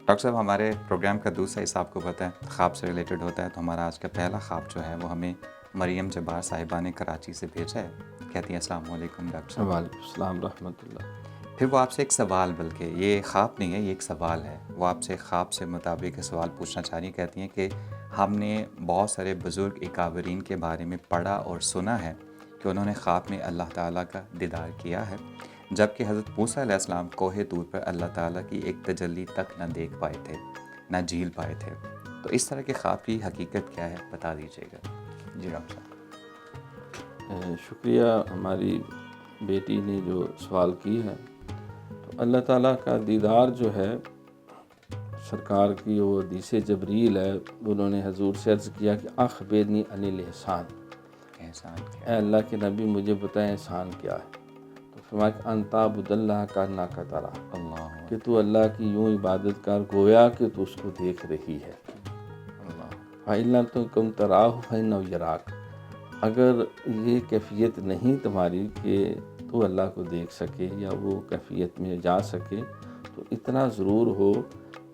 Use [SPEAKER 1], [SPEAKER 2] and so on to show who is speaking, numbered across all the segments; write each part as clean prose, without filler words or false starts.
[SPEAKER 1] Doctor صاحب ہمارے programme کا دوسرا حصہ آپ کو پتہ ہے خواب سے ریلیٹڈ ہوتا ہے، تو ہمارا آج کا پہلا خواب جو ہے وہ ہمیں مریم جبار صاحبہ نے کراچی سے بھیجا ہے. کہتی ہیں السلام علیکم ڈاکٹر صاحب.
[SPEAKER 2] وعلیکم السلام رحمۃ اللہ.
[SPEAKER 1] پھر وہ آپ سے ایک سوال، بلکہ یہ خواب نہیں ہے، یہ ایک سوال ہے. وہ آپ سے خواب سے مطابق سوال پوچھنا چاہ رہی ہیں. کہتی ہیں کہ ہم نے بہت سارے بزرگ اکابرین کے بارے میں پڑھا اور سنا ہے کہ انہوں نے خواب میں اللہ تعالیٰ کا دیدار کیا ہے، جبکہ حضرت موسیٰ علیہ السلام کوہ طور پر اللہ تعالیٰ کی ایک تجلی تک نہ دیکھ پائے تھے، نہ جھیل پائے تھے. تو اس طرح کے خواب کی حقیقت کیا ہے، بتا دیجیے گا. جی ڈاکٹر صاحب.
[SPEAKER 2] شکریہ ہماری بیٹی نے جو سوال کی ہے. تو اللہ تعالیٰ کا دیدار جو ہے، سرکار کی وہ حدیث جبریل ہے، انہوں نے حضور سے عرض کیا کہ اخبرنی عن الاحسان،
[SPEAKER 1] احسان
[SPEAKER 2] اے
[SPEAKER 1] کیا؟
[SPEAKER 2] اللہ کے نبی مجھے بتائیں احسان کیا ہے. تو فرمایا کہ ان تعبد اللہ کانک تراہ،
[SPEAKER 1] اللہ
[SPEAKER 2] کہ تو اللہ کی یوں عبادت کر گویا کہ تو اس کو دیکھ رہی ہے.
[SPEAKER 1] اللہ.
[SPEAKER 2] فَإِن لَمْ تَكُن تَرَاهُ فَإِنَّهُ يَرَاكَ، اگر یہ کیفیت نہیں تمہاری کہ تو اللہ کو دیکھ سکے یا وہ کیفیت میں جا سکے، تو اتنا ضرور ہو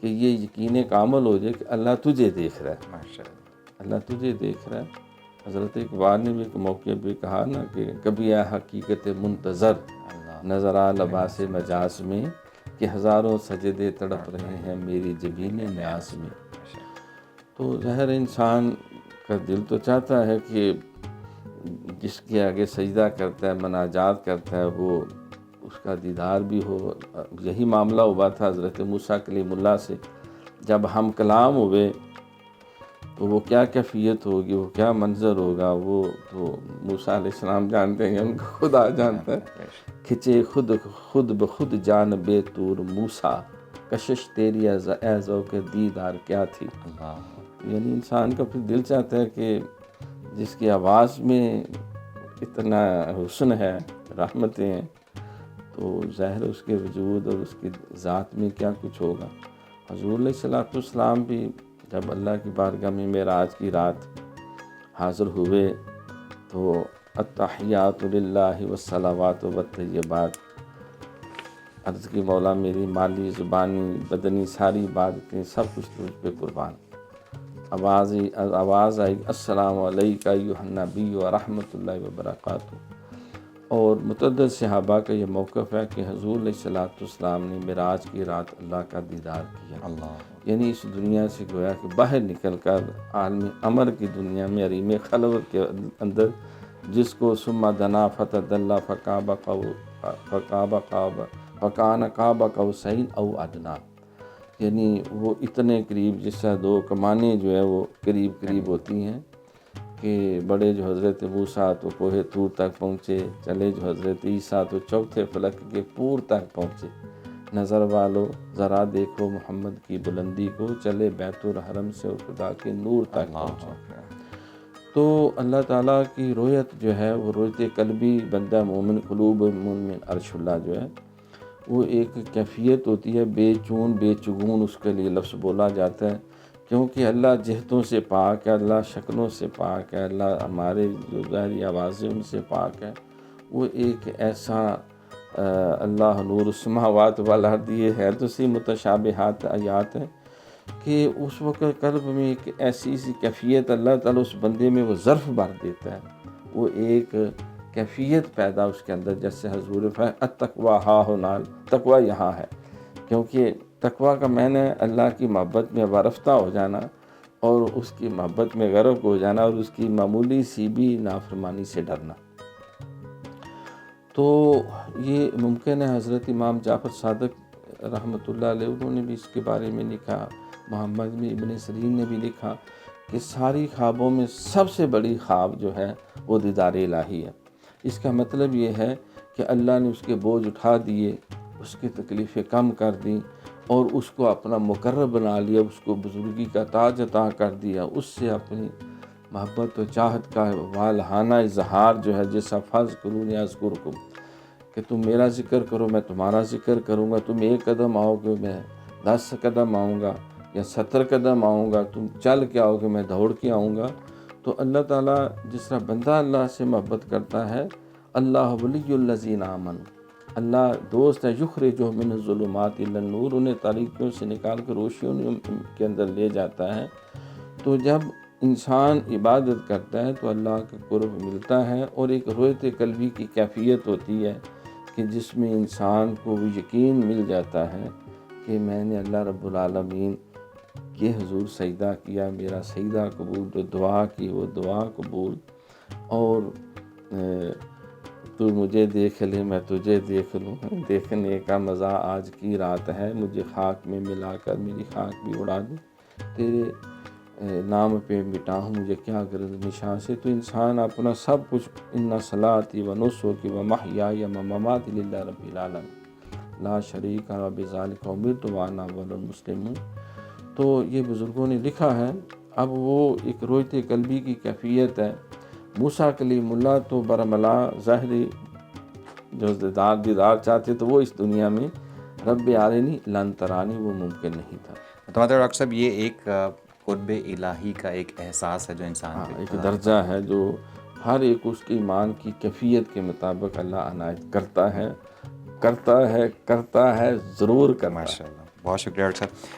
[SPEAKER 2] کہ یہ یقین کامل ہو جائے کہ اللہ تجھے دیکھ رہا ہے.
[SPEAKER 1] ماشاء اللہ.
[SPEAKER 2] اللہ تجھے دیکھ رہا ہے. حضرت اقبال نے بھی ایک موقع پہ کہا نا کہ کبھی ہے حقیقت منتظر
[SPEAKER 1] اللہ.
[SPEAKER 2] نظر آ لباس مجاز میں، کہ ہزاروں سجدے تڑپ رہے ہیں میری جبین نیاز میں. تو ظاہر انسان کا دل تو چاہتا ہے کہ جس کے آگے سجدہ کرتا ہے، مناجات کرتا ہے، وہ اس کا دیدار بھی ہو. یہی معاملہ ہوا تھا حضرت موسیٰ کلیم اللہ سے. جب ہم کلام ہوئے تو وہ کیا کیفیت ہوگی، وہ کیا منظر ہوگا، وہ تو موسیٰ علیہ السلام جانتے ہیں، ان کو خدا جانتا ہے. کھچے خود بخود جان بے طور موسیٰ، کشش تیری اے ذوق دیدار کیا تھی.
[SPEAKER 1] اللہ.
[SPEAKER 2] یعنی انسان کا پھر دل چاہتا ہے کہ جس کی آواز میں اتنا حسن ہے، رحمتیں ہیں، تو ظاہر اس کے وجود اور اس کی ذات میں کیا کچھ ہوگا. حضور علیہ السلام بھی جب اللہ کی بارگاہ میں معراج کی رات حاضر ہوئے تو التحیات للہ والصلوات والطیبات، عرض کی مولا میری مالی زبانی بدنی ساری عبادتیں سب کچھ تجھ پہ قربان. آواز آئی السلام علیکہ ایھا النبی ورحمۃ اللہ وبرکاتہ. اور متعدد صحابہ کا یہ موقف ہے کہ حضور علیہ السلام نے معراج کی رات اللہ کا دیدار کیا.
[SPEAKER 1] اللہ.
[SPEAKER 2] یعنی اس دنیا سے گویا کہ باہر نکل کر عالم امر کی دنیا میں حریم خلوت کے اندر، جس کو ثم دنا فتدلی فکان قاب قوسین او ادنی، یعنی وہ اتنے قریب جس سے دو کمانیں جو ہے وہ قریب ہوتی ہیں، کہ بڑے جو حضرت موسیٰ تو کوہ طور تک پہنچے، چلے جو حضرت عیسیٰ تو چوتھے فلک کے پور تک پہنچے. نظر والو ذرا دیکھو محمد کی بلندی کو، چلے بیت الحرم سے اور خدا کے نور تک پہنچے. تو اللہ تعالیٰ کی رویت جو ہے وہ رویت قلبی، بندہ مومن قلوب مومن عرش اللہ جو ہے وہ ایک کیفیت ہوتی ہے بے چون بے چگون، اس کے لیے لفظ بولا جاتا ہے، کیونکہ اللہ جہتوں سے پاک ہے، اللہ شکلوں سے پاک ہے، اللہ ہمارے جو ظاہری آوازیں ان سے پاک ہے. وہ ایک ایسا اللہ نور السماوات والارض، یہ ہے تو سی متشابہات آیات ہیں کہ اس وقت قلب میں ایک ایسی سی کیفیت اللہ تعالیٰ اس بندے میں وہ ظرف بھر دیتا ہے، وہ ایک کیفیت پیدا اس کے اندر. جیسے حضور التقویٰ ہا ہنال، تقویٰ یہاں ہے، کیونکہ تقویٰ کا معنی ہے اللہ کی محبت میں وارفتہ ہو جانا اور اس کی محبت میں غرق ہو جانا اور اس کی معمولی سی بھی نافرمانی سے ڈرنا. تو یہ ممکن ہے حضرت امام جعفر صادق رحمۃ اللہ علیہ انہوں نے بھی اس کے بارے میں لکھا، محمد بن ابن سیرین نے بھی لکھا کہ ساری خوابوں میں سب سے بڑی خواب جو ہے وہ دیدار الہی ہے. اس کا مطلب یہ ہے کہ اللہ نے اس کے بوجھ اٹھا دیے، اس کی تکلیفیں کم کر دیں اور اس کو اپنا مقرب بنا لیا، اس کو بزرگی کا تاج عطا کر دیا، اس سے اپنی محبت و چاہت کا والہانہ اظہار جو ہے، جیسا فاذکرونی اذکرکم، کہ تم میرا ذکر کرو میں تمہارا ذکر کروں گا. تم ایک قدم آؤ گے میں 10 قدم آؤں گا، یا 70 قدم آؤں گا. تم چل کے آؤ گے میں دوڑ کے آؤں گا. تو اللہ تعالیٰ جس طرح بندہ اللہ سے محبت کرتا ہے، اللہ ولی الذین آمنوا، اللہ دوست ہے، یخرجہ من الظلمات الی النور، انہیں تاریکیوں سے نکال کر روشنیوں کے اندر لے جاتا ہے۔ تو جب انسان عبادت کرتا ہے تو اللہ کا قرب ملتا ہے، اور ایک رویت قلبی کی کیفیت ہوتی ہے کہ جس میں انسان کو وہ یقین مل جاتا ہے کہ میں نے اللہ رب العالمین کے حضور سجدہ کیا، میرا سجدہ قبول، جو دعا کی وہ دعا قبول، اور تو مجھے دیکھ لے میں تجھے دیکھ لوں، دیکھنے کا مزہ آج کی رات ہے، مجھے خاک میں ملا کر میری خاک بھی اڑا دے، تیرے نام پہ مٹاؤں مجھے کیا غرض نشاں سے۔ تو انسان اپنا سب کچھ، ان صلاتی و نسکی و محیای و مماتی للہ رب العالمین لا شریک لہ بذالک امرت وانا اول المسلمون۔ تو یہ بزرگوں نے لکھا ہے۔ اب وہ ایک رویت قلبی کی کیفیت ہے۔ موسیٰ کلیم اللہ تو برملا ظاہری جو دیدار چاہتے تو وہ اس دنیا میں رب عالمین لن ترانی وہ ممکن نہیں تھا۔
[SPEAKER 1] تو مطلب ڈاکٹر صاحب یہ ایک قرب الہی کا ایک احساس ہے جو انسان پہ
[SPEAKER 2] ایک درجہ ہے جو ہر ایک اس کی ایمان کی کیفیت کے مطابق اللہ عنایت کرتا ہے ضرور کرتا ہے۔
[SPEAKER 1] ماشاء اللہ، بہت شکریہ ڈاکٹر صاحب۔